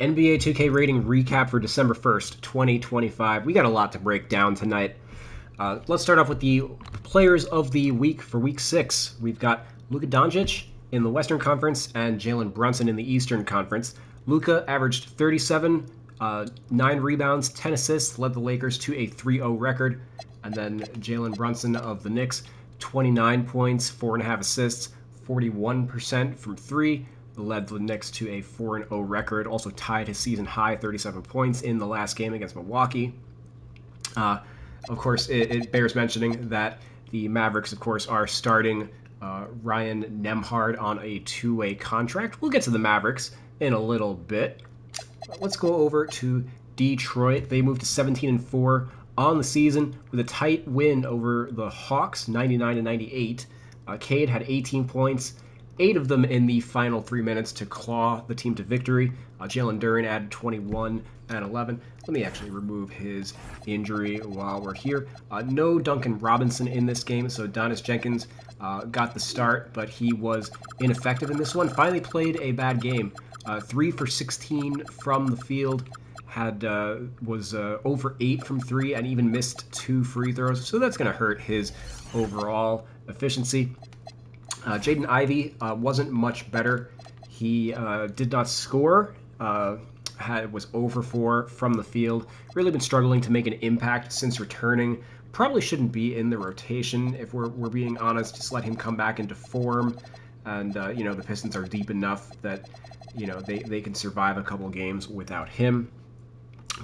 NBA 2K rating recap for December 1st, 2025. We got a lot to break down tonight. Let's start off with the players of the week for week 6. We've got Luka Doncic in the Western Conference and Jalen Brunson in the Eastern Conference. Luka averaged 37, 9 rebounds, 10 assists, led the Lakers to a 3-0 record. And then Jalen Brunson of the Knicks, 29 points, 4.5 assists, 41% from 3, led the Knicks to a 4-0 record. Also tied his season high, 37 points in the last game against Milwaukee. Of course, it bears mentioning that the Mavericks, of course, are starting Ryan Nembhard on a 2-way contract. We'll get to the Mavericks in a little bit. Let's go over to Detroit. They moved to 17-4 on the season with a tight win over the Hawks, 99-98. Cade had 18 points, 8 of them in the final 3 minutes to claw the team to victory. Jalen Duren added 21 and 11. Let me actually remove his injury while we're here. No Duncan Robinson in this game, so Donis Jenkins got the start, but he was ineffective in this one. Finally played a bad game. 3 for 16 from the field. Was over 8 from 3 and even missed 2 free throws, so that's going to hurt his overall efficiency. Jaden Ivey wasn't much better. He did not score. Was 0 for 4 from the field. Really been struggling to make an impact since returning. Probably shouldn't be in the rotation if we're being honest. Just let him come back into form. And the Pistons are deep enough that they can survive a couple games without him.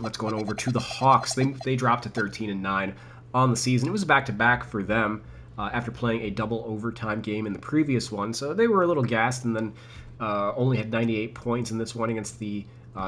Let's go on over to the Hawks. They dropped to 13-9 on the season. It was a back-to-back for them after playing a double overtime game in the previous one. So they were a little gassed and then only had 98 points in this one against the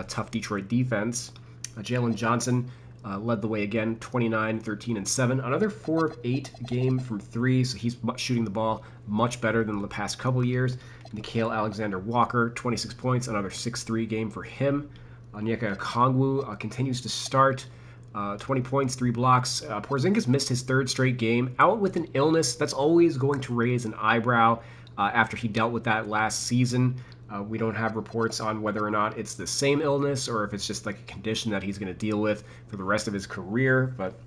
tough Detroit defense. Jalen Johnson led the way again, 29, 13, and 7. Another 4 of 8 game from 3, so he's shooting the ball much better than the past couple years. Nickeil Alexander-Walker, 26 points, another 6-3 game for him. Onyeka Okongwu continues to start, 20 points, 3 blocks. Porzingis missed his 3rd straight game, out with an illness. That's always going to raise an eyebrow after he dealt with that last season. We don't have reports on whether or not it's the same illness or if it's just like a condition that he's going to deal with for the rest of his career. But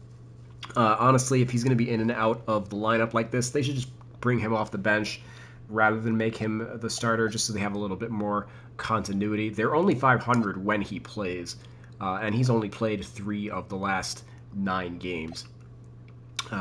honestly, if he's going to be in and out of the lineup like this, they should just bring him off the bench rather than make him the starter, just so they have a little bit more continuity. They're only 500 when he plays, and he's only played 3 of the last 9 games.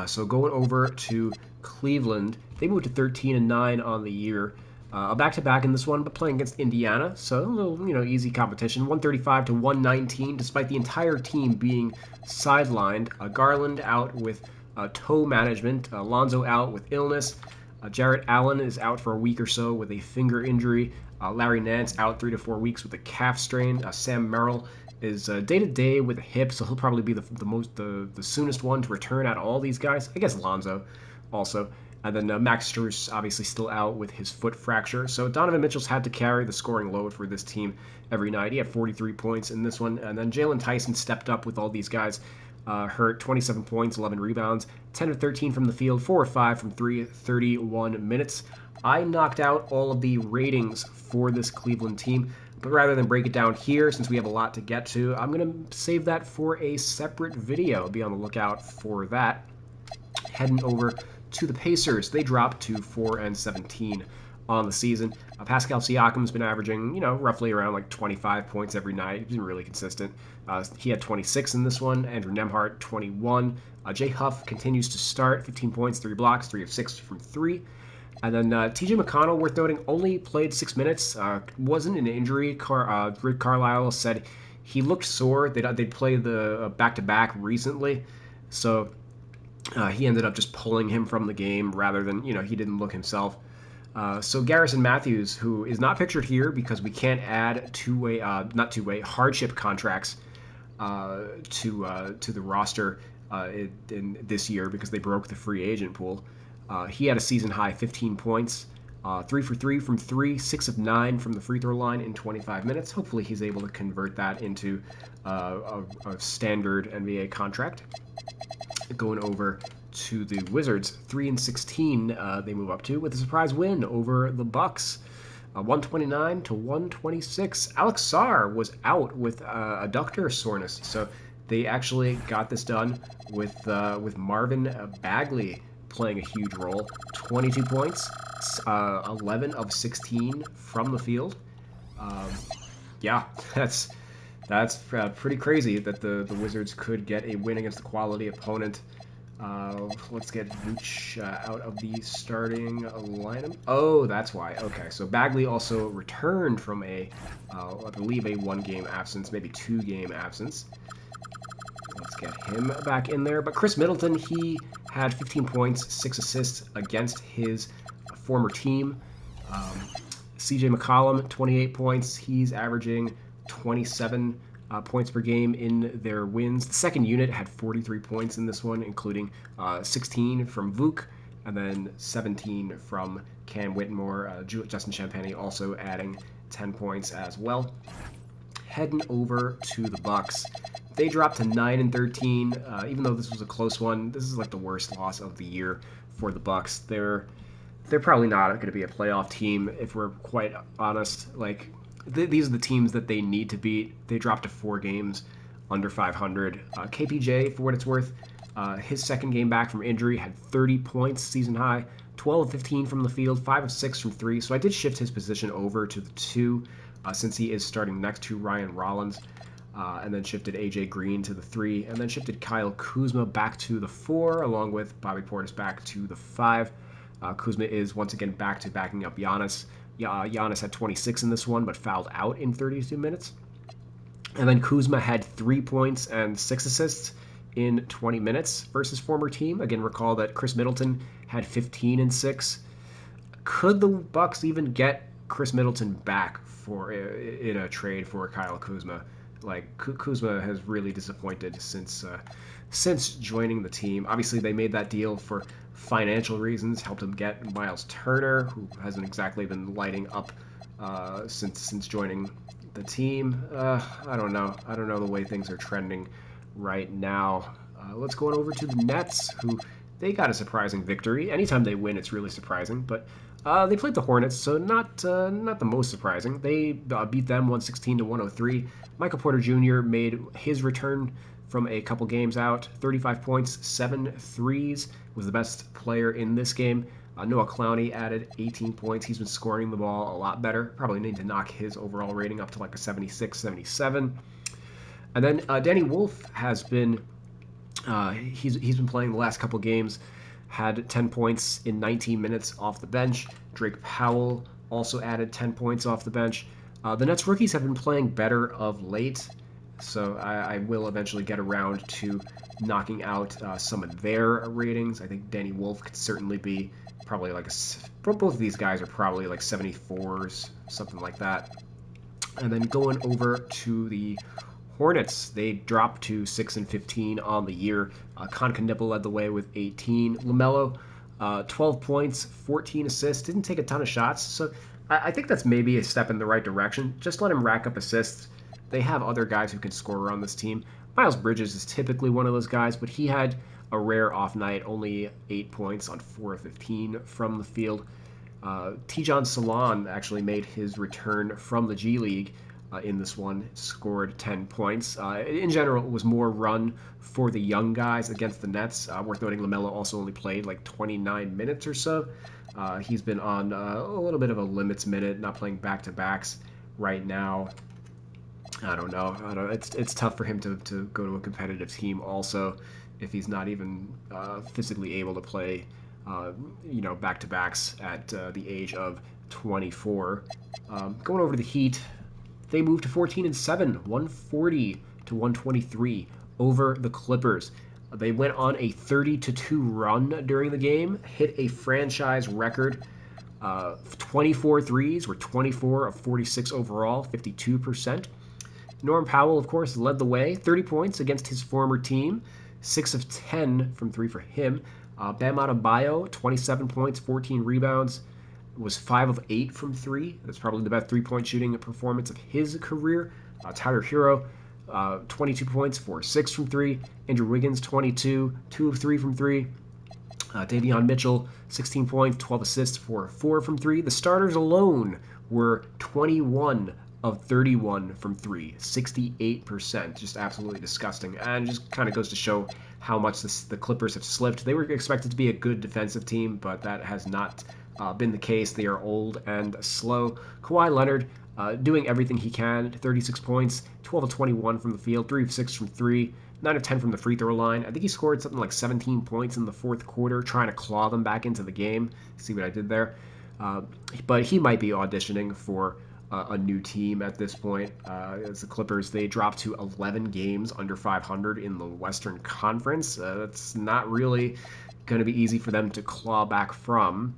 So going over to Cleveland, they moved to 13-9 on the year. A back-to-back in this one, but playing against Indiana, so a little, easy competition. 135-119, despite the entire team being sidelined. Garland out with toe management. Lonzo out with illness. Jarrett Allen is out for a week or so with a finger injury. Larry Nance out 3 to 4 weeks with a calf strain. Sam Merrill is day-to-day with a hip, so he'll probably be the soonest one to return out of all these guys. I guess Lonzo also. And then Max Strus obviously still out with his foot fracture. So Donovan Mitchell's had to carry the scoring load for this team every night. He had 43 points in this one. And then Jalen Tyson stepped up with all these guys hurt, 27 points, 11 rebounds, 10 of 13 from the field, 4 of 5 from 3, 31 minutes. I knocked out all of the ratings for this Cleveland team, but rather than break it down here, since we have a lot to get to, I'm going to save that for a separate video. Be on the lookout for that. Heading over to the Pacers, they dropped to 4-17 on the season. Pascal Siakam's been averaging, roughly around like 25 points every night. He's been really consistent. He had 26 in this one. Andrew Nembhard, 21. Jay Huff continues to start, 15 points, 3 blocks, 3 of 6 from 3. And then TJ McConnell, worth noting, only played 6 minutes. Wasn't an injury. Rick Carlisle said he looked sore. They'd played the back-to-back recently, so he ended up just pulling him from the game rather than, he didn't look himself. So Garrison Matthews, who is not pictured here because we can't add hardship contracts to the roster in this year because they broke the free agent pool. He had a season high 15 points, 3 for 3 from 3, 6 of 9 from the free throw line in 25 minutes. Hopefully he's able to convert that into a standard NBA contract. Going over to the Wizards, 3-16 they move up to with a surprise win over the Bucks. 129 to 126. Alex Sarr was out with adductor soreness, so they actually got this done with Marvin Bagley playing a huge role. 22 points, 11 of 16 from the field. Yeah, that's pretty crazy that the Wizards could get a win against a quality opponent. Let's get Vooch out of the starting lineup. Oh, that's why. Okay, so Bagley also returned from I believe a 1-game absence, maybe 2-game absence. Let's get him back in there. But Chris Middleton, he had 15 points, 6 assists against his former team. CJ McCollum, 28 points. He's averaging 27 points per game in their wins. The second unit had 43 points in this one, including 16 from Vuk, and then 17 from Cam Whitmore. Justin Champagnie also adding 10 points as well. Heading over to the Bucks. They dropped to 9-13. Even though this was a close one, this is like the worst loss of the year for the Bucks. They're probably not going to be a playoff team if we're quite honest. Like these are the teams that they need to beat. They dropped to 4 games under 500. KPJ, for what it's worth, his second game back from injury had 30 points, season high, 12 of 15 from the field, 5 of 6 from 3. So I did shift his position over to the 2 since he is starting next to Ryan Rollins. And then shifted AJ Green to the 3, and then shifted Kyle Kuzma back to the 4, along with Bobby Portis back to the 5. Kuzma is once again back to backing up Giannis. Giannis had 26 in this one, but fouled out in 32 minutes. And then Kuzma had 3 points and 6 assists in 20 minutes versus former team. Again, recall that Chris Middleton had 15 and 6. Could the Bucks even get Chris Middleton back in a trade for Kyle Kuzma? Like Kuzma has really disappointed since joining the team. Obviously, they made that deal for financial reasons, helped him get Miles Turner, who hasn't exactly been lighting up since joining the team. I don't know the way things are trending right now. Let's go on over to the Nets, who they got a surprising victory. Anytime they win, it's really surprising, but they played the Hornets, so not the most surprising. They beat them 116 to 103. Michael Porter Jr. made his return from a couple games out. 35 points, 7 threes, was the best player in this game. Noah Clowney added 18 points. He's been scoring the ball a lot better. Probably need to knock his overall rating up to like a 76, 77. And then Danny Wolf has been he's been playing the last couple games. Had 10 points in 19 minutes off the bench. Drake Powell also added 10 points off the bench. The Nets rookies have been playing better of late, so I will eventually get around to knocking out some of their ratings. I think Danny Wolf could certainly be probably like both of these guys are probably like 74s, something like that. And then going over to the Hornets, they dropped to 6-15 on the year. Concanible led the way with 18. LaMelo, 12 points, 14 assists. Didn't take a ton of shots, so I think that's maybe a step in the right direction. Just let him rack up assists. They have other guys who can score on this team. Miles Bridges is typically one of those guys, but he had a rare off night, only 8 points on 4 of 15 from the field. Tijon Salon actually made his return from the G League in this one, scored 10 points. In general, it was more run for the young guys against the Nets. Worth noting, LaMelo also only played like 29 minutes or so. He's been on a little bit of a limits minute, not playing back-to-backs right now. I don't know. It's tough for him to go to a competitive team also if he's not even physically able to play back-to-backs at the age of 24. Going over to the Heat, they moved to 14-7, 140 to 123 over the Clippers. They went on a 30-2 run during the game, hit a franchise record 24 threes, were 24 of 46 overall, 52%. Norm Powell, of course, led the way, 30 points against his former team, 6 of 10 from 3 for him. Bam Adebayo, 27 points, 14 rebounds, was 5 of 8 from 3. That's probably the best three-point shooting performance of his career. Tyler Hero, 22 points, 4 of 6 from 3. Andrew Wiggins, 22, 2 of 3 from 3. Davion Mitchell, 16 points, 12 assists, 4 of 4 from 3. The starters alone were 21 of 31 from three, 68%. Just absolutely disgusting. And just kind of goes to show how much the Clippers have slipped. They were expected to be a good defensive team, but that has not been the case. They are old and slow. Kawhi Leonard doing everything he can, 36 points, 12 of 21 from the field, 3 of 6 from three, 9 of 10 from the free throw line. I think he scored something like 17 points in the fourth quarter, trying to claw them back into the game. See what I did there? But he might be auditioning for a new team at this point. As the Clippers, they dropped to 11 games under 500 in the Western Conference. That's not really going to be easy for them to claw back from.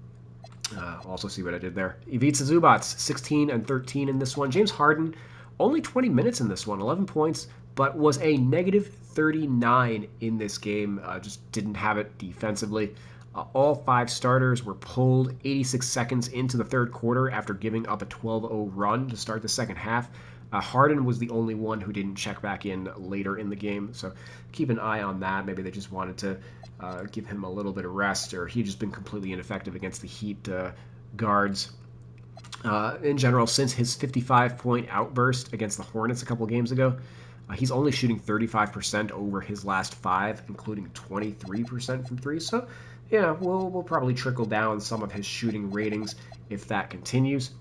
Also see what I did there. Ivica Zubac, 16 and 13 in this one. James Harden, only 20 minutes in this one, 11 points, but was a negative 39 in this game. Just didn't have it defensively. All 5 starters were pulled 86 seconds into the third quarter after giving up a 12-0 run to start the second half. Harden was the only one who didn't check back in later in the game, so keep an eye on that. Maybe they just wanted to give him a little bit of rest, or he'd just been completely ineffective against the Heat guards. In general, since his 55-point outburst against the Hornets a couple games ago, he's only shooting 35% over his last 5, including 23% from 3. So, yeah, we'll probably trickle down some of his shooting ratings if that continues.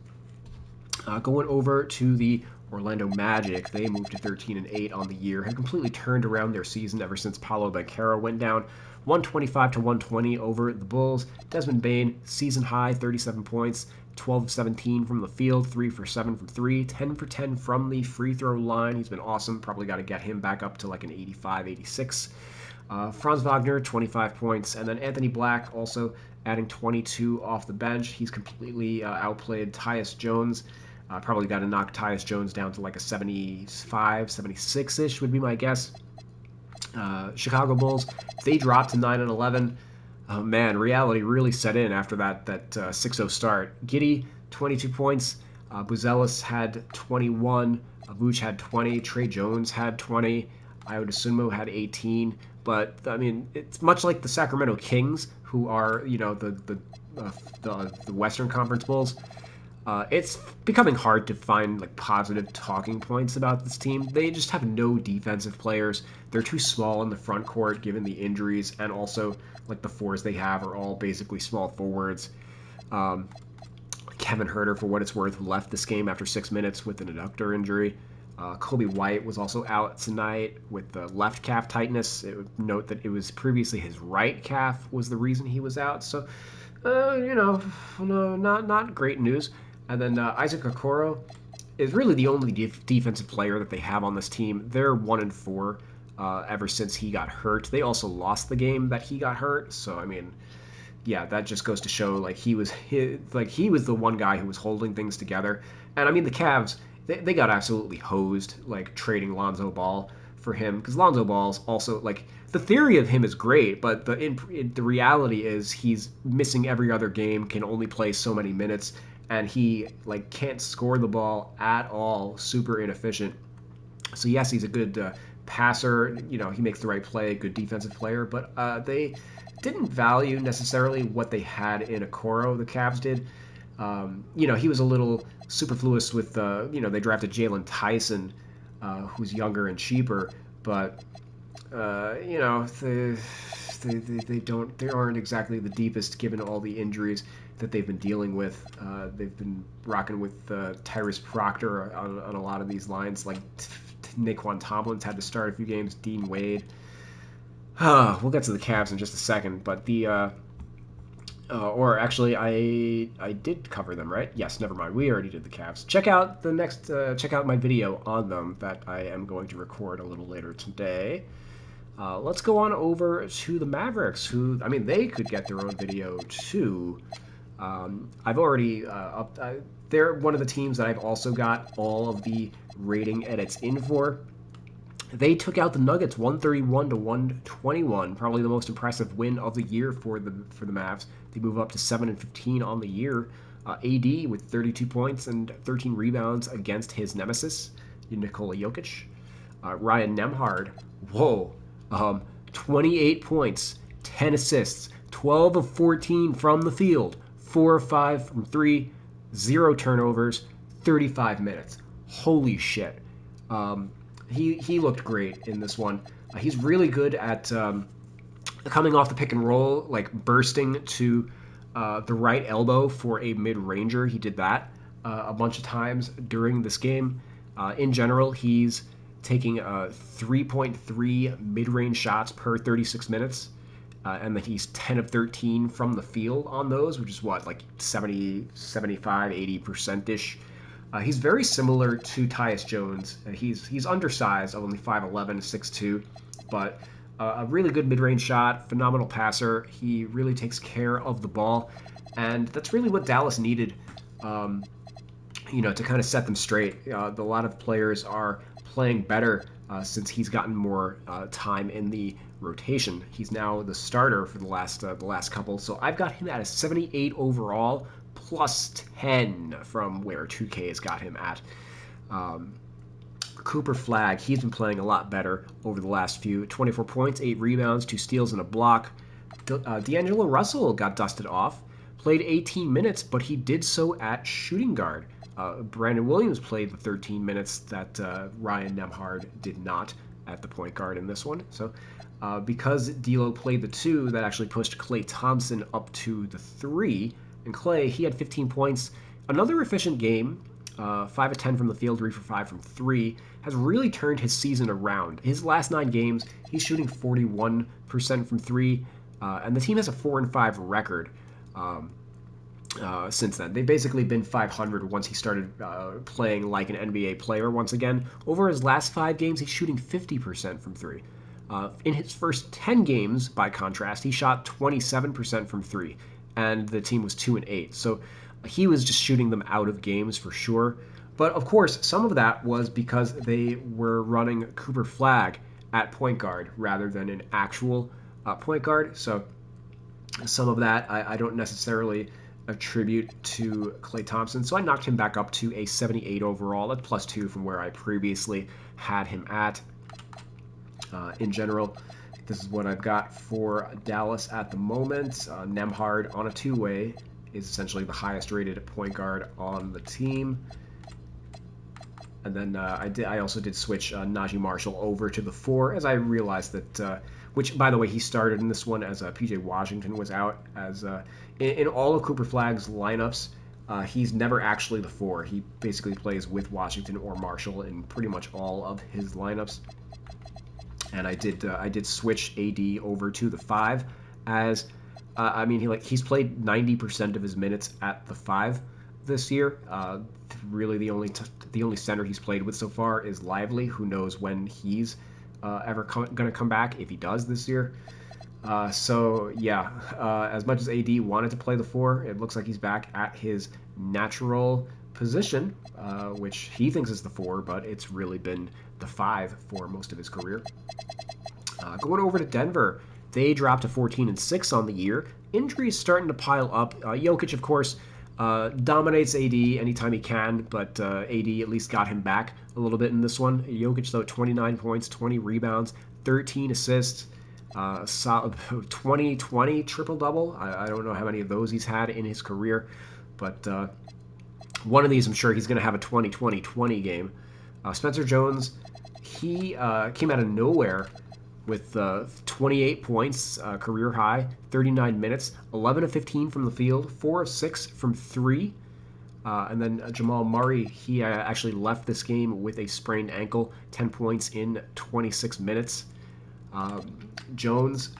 Going over to the Orlando Magic, they moved to 13 and 8 on the year, have completely turned around their season ever since Paolo Banchero went down 125 to 120 over the Bulls. Desmond Bane, season high, 37 points, 12 of 17 from the field, 3 for 7 from 3, 10 for 10 from the free throw line. He's been awesome. Probably got to get him back up to like an 85, 86. Franz Wagner, 25 points. And then Anthony Black also adding 22 off the bench. He's completely outplayed Tyus Jones. Probably got to knock Tyus Jones down to like a 75, 76-ish would be my guess. Chicago Bulls, they dropped to 9 and 11. Oh man, reality really set in after that 6-0 start. Giddey, 22 points. Buzelis had 21. Vooch had 20. Trey Jones had 20. Ayo Dosunmu had 18. But I mean, it's much like the Sacramento Kings, who are the Western Conference Bulls. It's becoming hard to find like positive talking points about this team. They just have no defensive players. They're too small in the front court given the injuries, and also like the 4s they have are all basically small forwards. Kevin Huerter, for what it's worth, left this game after 6 minutes with an adductor injury. Kobe White was also out tonight with the left calf tightness. Note that it was previously his right calf was the reason he was out. So, not great news. And then Isaac Okoro is really the only defensive player that they have on this team. They're 1 and 4 ever since he got hurt. They also lost the game that he got hurt. So I mean, yeah, that just goes to show like he was the one guy who was holding things together. And I mean, the Cavs, they got absolutely hosed, like trading Lonzo Ball for him, because Lonzo Ball's also like, the theory of him is great, but the reality is he's missing every other game, can only play so many minutes, and he like can't score the ball at all. Super inefficient. So yes, he's a good passer. He makes the right play, good defensive player, but they didn't value necessarily what they had in Okoro. The Cavs did. He was a little superfluous with they drafted Jalen Tyson, who's younger and cheaper, but they aren't exactly the deepest given all the injuries that they've been dealing with. They've been rocking with Tyrese Proctor on a lot of these lines. Like Naquan Tomlin's had to start a few games. Dean Wade. We'll get to the Cavs in just a second, but or actually, I did cover them, right? Yes, never mind. We already did the Cavs. Check out check out my video on them that I am going to record a little later today. Let's go on over to the Mavericks, who, I mean, they could get their own video too. I've already they're one of the teams that I've also got all of the rating edits in for. They took out the Nuggets 131 to 121, probably the most impressive win of the year for the Mavs. They move up to 7 and 15 on the year. AD with 32 points and 13 rebounds against his nemesis, Nikola Jokic. Ryan Nembhard, 28 points, 10 assists, 12 of 14 from the field, 4 of 5 from 3, 0 turnovers, 35 minutes. Holy shit. He looked great in this one. He's really good at coming off the pick and roll, like bursting to the right elbow for a mid-ranger. He did that a bunch of times during this game. In general, he's taking 3.3 mid-range shots per 36 minutes. And then he's 10 of 13 from the field on those, which is what, like 70, 75, 80%-ish. He's very similar to Tyus Jones. He's undersized, only 5'11", 6'2", but a really good mid-range shot, phenomenal passer. He really takes care of the ball, and that's really what Dallas needed, to kind of set them straight. A lot of players are playing better since he's gotten more time in the rotation. He's now the starter for the last couple, so I've got him at a 78 overall, plus 10 from where 2K has got him at. Cooper Flagg, he's been playing a lot better over the last few. 24 points, 8 rebounds, 2 steals, and a block. D'Angelo Russell got dusted off, played 18 minutes, but he did so at shooting guard. Brandon Williams played the 13 minutes that Ryan Nembhard did not at the point guard in this one. So because D'Lo played the 2, that actually pushed Klay Thompson up to the 3. And Klay, he had 15 points. Another efficient game, 5 of 10 from the field, 3 for 5 from 3, has really turned his season around. His last 9 games, he's shooting 41% from 3, and the team has a 4-5 record. Since then. They've basically been 500 once he started playing like an NBA player once again. Over his last 5 games, he's shooting 50% from 3. In his first 10 games, by contrast, he shot 27% from 3, and the team was 2-8. So he was just shooting them out of games for sure. But of course, some of that was because they were running Cooper Flagg at point guard rather than an actual point guard. So some of that I don't necessarily attribute to Klay Thompson. So I knocked him back up to a 78 overall. That's plus 2 from where I previously had him at. In general, this is what I've got for Dallas at the moment. Nembhard on a 2-way is essentially the highest rated point guard on the team. And then I also did switch Najee Marshall over to the 4, as I realized that, which, by the way, he started in this one as P.J. Washington was out. As in all of Cooper Flagg's lineups, he's never actually the 4. He basically plays with Washington or Marshall in pretty much all of his lineups. And I did switch AD over to the 5, as he's played 90% of his minutes at the 5 this year. Really, the only center he's played with so far is Lively. Who knows when he's ever going to come back, if he does this year. So yeah, as much as AD wanted to play the 4, it looks like he's back at his natural position, which he thinks is the 4, but it's really been the 5 for most of his career. Going over to Denver, they dropped to 14-6 on the year. Injuries starting to pile up. Jokic, of course, dominates AD anytime he can, but AD at least got him back a little bit in this one. Jokic, though, 29 points, 20 rebounds, 13 assists, 20-20 triple-double. I don't know how many of those he's had in his career, but one of these I'm sure he's going to have a 20-20-20 game. Spencer Jones, he came out of nowhere with 28 points, career high, 39 minutes, 11 of 15 from the field, 4 of 6 from 3. And then Jamal Murray, he actually left this game with a sprained ankle, 10 points in 26 minutes. Jones,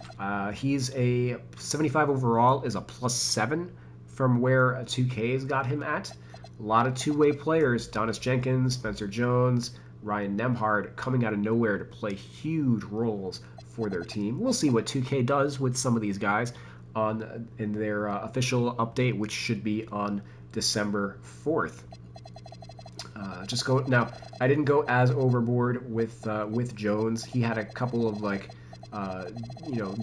he's a 75 overall, is a plus 7 from where 2K's got him at. A lot of two-way players, Donis Jenkins, Spencer Jones, Ryan Nembhard, coming out of nowhere to play huge roles for their team. We'll see what 2K does with some of these guys in their official update, which should be on December 4th. Now, I didn't go as overboard with Jones. He had a couple of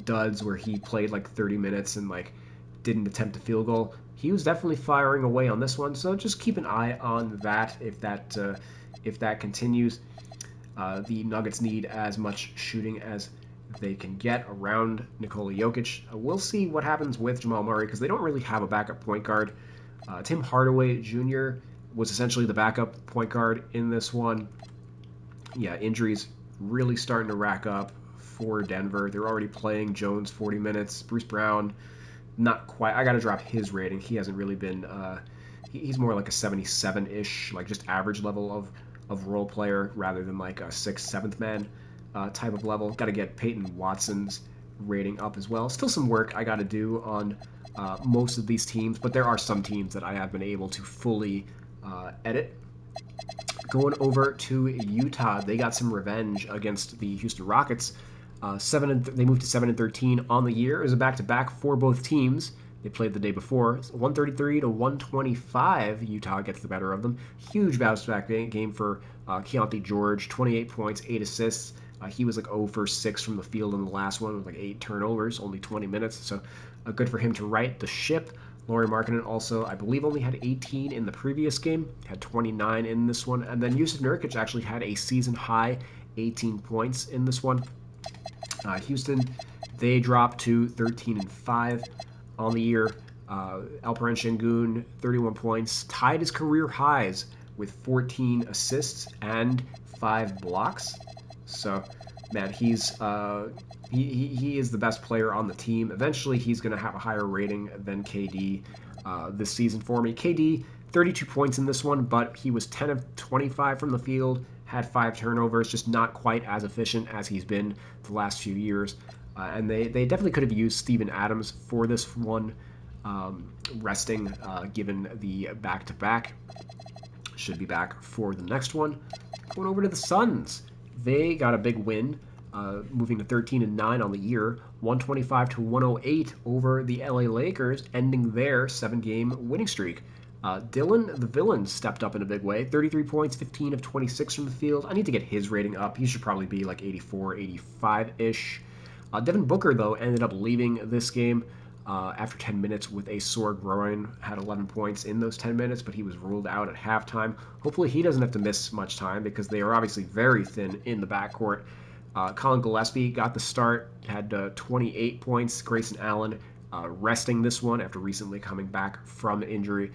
duds where he played like 30 minutes and didn't attempt a field goal. He was definitely firing away on this one, so just keep an eye on that if that continues. The Nuggets need as much shooting as they can get around Nikola Jokic. We'll see what happens with Jamal Murray, because they don't really have a backup point guard. Tim Hardaway Jr. was essentially the backup point guard in this one. Yeah, injuries really starting to rack up for Denver. They're already playing Jones 40 minutes. Bruce Brown, not quite. I got to drop his rating. He hasn't really been. He's more like a 77-ish, like just average level of role player rather than like a 6th, 7th man type of level. Got to get Peyton Watson's rating up as well. Still some work I got to do on most of these teams, but there are some teams that I have been able to fully edit. Going over to Utah, they got some revenge against the Houston Rockets. They moved to 7-13 on the year. It was a back-to-back for both teams. They played the day before. 133 to 125. Utah gets the better of them. Huge bounce-back game for Keontae George. 28 points, 8 assists. He was like 0 for 6 from the field in the last one with like 8 turnovers, only 20 minutes. So good for him to right the ship. Lauri Markkanen also, I believe, only had 18 in the previous game, had 29 in this one. And then Jusuf Nurkic actually had a season-high 18 points in this one. Houston, they dropped to 13-5 on the year. Alperen Şengün, 31 points, tied his career highs with 14 assists and 5 blocks. So, man, he is the best player on the team. Eventually, he's going to have a higher rating than KD this season for me. KD, 32 points in this one, but he was 10 of 25 from the field, had 5 turnovers, just not quite as efficient as he's been the last few years. And they definitely could have used Steven Adams for this one, resting given the back-to-back. Should be back for the next one. Going over to the Suns. They got a big win, moving to 13-9 on the year, 125 to 108 over the LA Lakers, ending their 7-game winning streak. Dylan the Villain stepped up in a big way, 33 points, 15 of 26 from the field. I need to get his rating up. He should probably be like 84, 85-ish. Devin Booker, though, ended up leaving this game after 10 minutes with a sore groin, had 11 points in those 10 minutes, but he was ruled out at halftime. Hopefully he doesn't have to miss much time because they are obviously very thin in the backcourt. Colin Gillespie got the start, had 28 points. Grayson Allen resting this one after recently coming back from injury.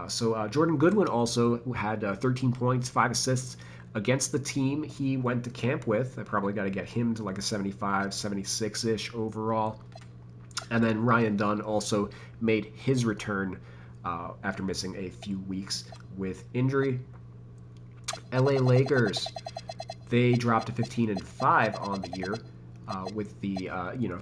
So Jordan Goodwin also had 13 points, 5 assists against the team he went to camp with. I probably got to get him to like a 75, 76-ish overall. And then Ryan Dunn also made his return after missing a few weeks with injury. LA Lakers, they dropped to 15-5 on the year with the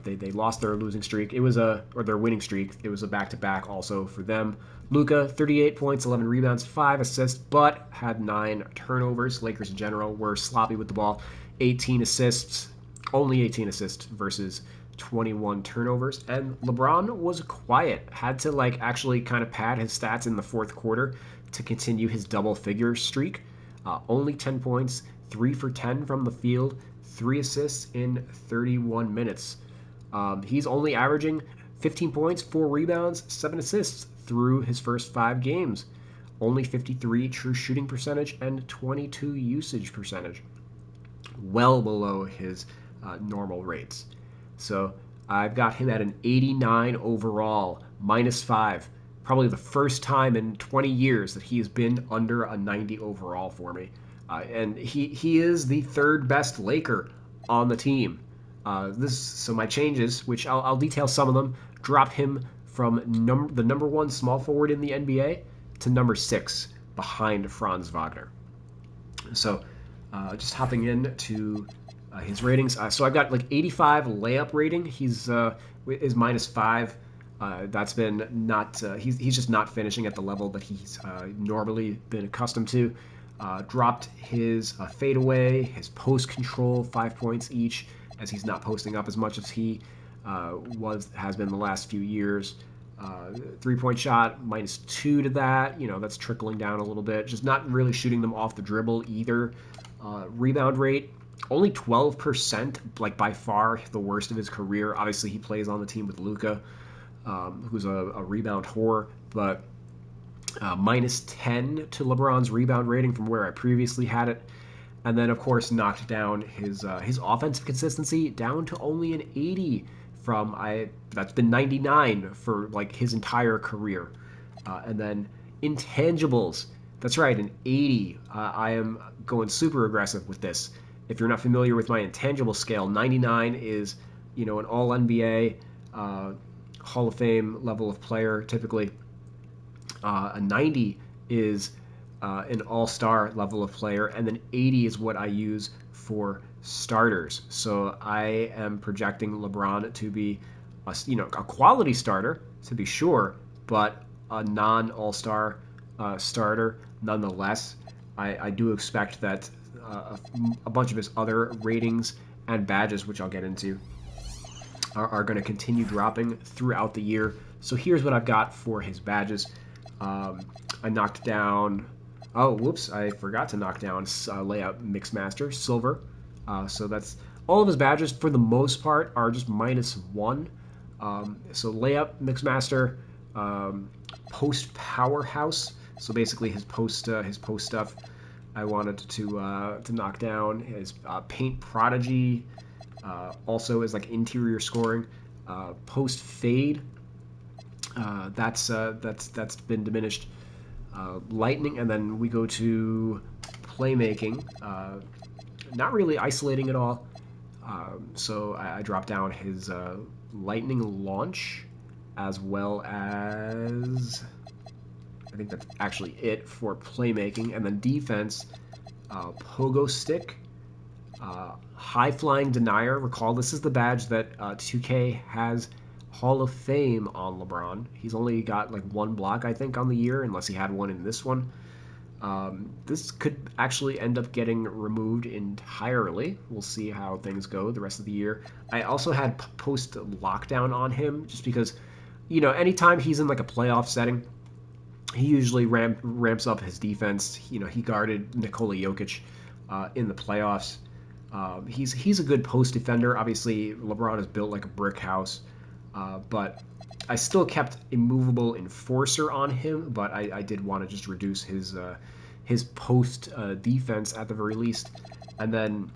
they lost their losing streak. It was or their winning streak. It was a back-to-back also for them. Luka, 38 points, 11 rebounds, 5 assists, but had 9 turnovers. Lakers in general were sloppy with the ball. 18 assists, only 18 assists versus 21 turnovers. And LeBron was quiet. Had to actually kind of pad his stats in the fourth quarter to continue his double-figure streak. Only 10 points, 3 for 10 from the field, 3 assists in 31 minutes. He's only averaging 15 points, 4 rebounds, 7 assists through his first 5 games. Only 53 true shooting percentage and 22 usage percentage. Well below his normal rates. So I've got him at an 89 overall, -5. Probably the first time in 20 years that he has been under a 90 overall for me. And he is the 3rd best Laker on the team. So my changes, which I'll detail some of them, drop him from the number 1 small forward in the NBA to number 6 behind Franz Wagner. So just hopping in to his ratings. So I've got 85 layup rating. He's is -5. That's been not. He's just not finishing at the level that he's normally been accustomed to. Dropped his fadeaway, his post control, 5 points each, as he's not posting up as much as he has been the last few years. 3-point shot, -2 to that. That's trickling down a little bit. Just not really shooting them off the dribble either. Rebound rate, only 12%, by far the worst of his career. Obviously, he plays on the team with Luka, who's a rebound whore, but -10 to LeBron's rebound rating from where I previously had it. And then, of course, knocked down his offensive consistency down to only an 80 from that's been 99 for his entire career. And then intangibles. That's right, an 80. I am going super aggressive with this. If you're not familiar with my intangible scale, 99 is, an all NBA, Hall of Fame level of player typically. A 90 is an all-star level of player, and then 80 is what I use for starters. So I am projecting LeBron to be a quality starter, to be sure, but a non-all-star starter nonetheless. I do expect that a bunch of his other ratings and badges, which I'll get into, are going to continue dropping throughout the year. So here's what I've got for his badges. I knocked down. Oh, whoops! I forgot to knock down Layup Mixmaster Silver. So that's all of his badges for the most part are just -1. So Layup Mixmaster, Post Powerhouse. So basically his post stuff. I wanted to knock down his Paint Prodigy. Also is like interior scoring. Post Fade. That's been diminished. Lightning, and then we go to playmaking. Not really isolating at all. So I drop down his lightning launch, as well as I think that's actually it for playmaking, and then defense. Pogo stick. High flying denier. Recall this is the badge that 2K has Hall of Fame on LeBron. He's only got like one block, I think, on the year, unless he had one in this one. This could actually end up getting removed entirely. We'll see how things go the rest of the year. I also had post lockdown on him just because, anytime he's in like a playoff setting, he usually ramps up his defense. He guarded Nikola Jokic in the playoffs. He's a good post defender. Obviously, LeBron is built like a brick house. But I still kept Immovable Enforcer on him, but I did want to just reduce his post defense at the very least. And then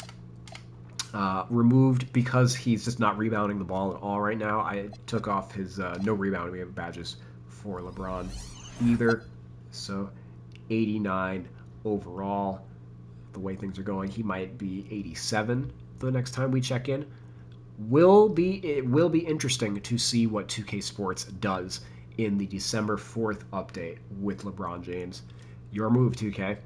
removed, because he's just not rebounding the ball at all right now, I took off his no rebounding badges for LeBron either. So 89 overall. The way things are going, he might be 87 the next time we check in. It will be interesting to see what 2K Sports does in the December 4th update with LeBron James. Your move, 2K.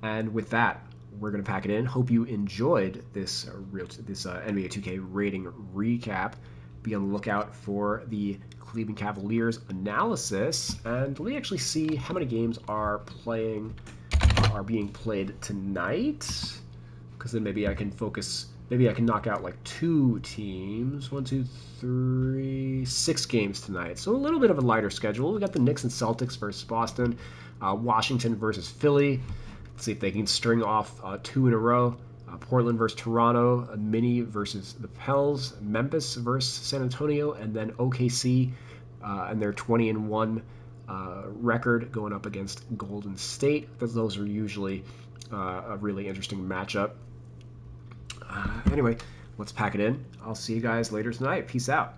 And with that, we're going to pack it in. Hope you enjoyed this NBA 2K rating recap. Be on the lookout for the Cleveland Cavaliers analysis, and let me actually see how many games are being played tonight, because then maybe I can focus. Maybe I can knock out like 2 teams. 1, 2, 3, 6 games tonight. So a little bit of a lighter schedule. We got the Knicks and Celtics versus Boston, Washington versus Philly. Let's see if they can string off 2 in a row. Portland versus Toronto, Mini versus the Pels, Memphis versus San Antonio, and then OKC and their 20-1 record going up against Golden State. Those are usually a really interesting matchup. Anyway, let's pack it in. I'll see you guys later tonight. Peace out.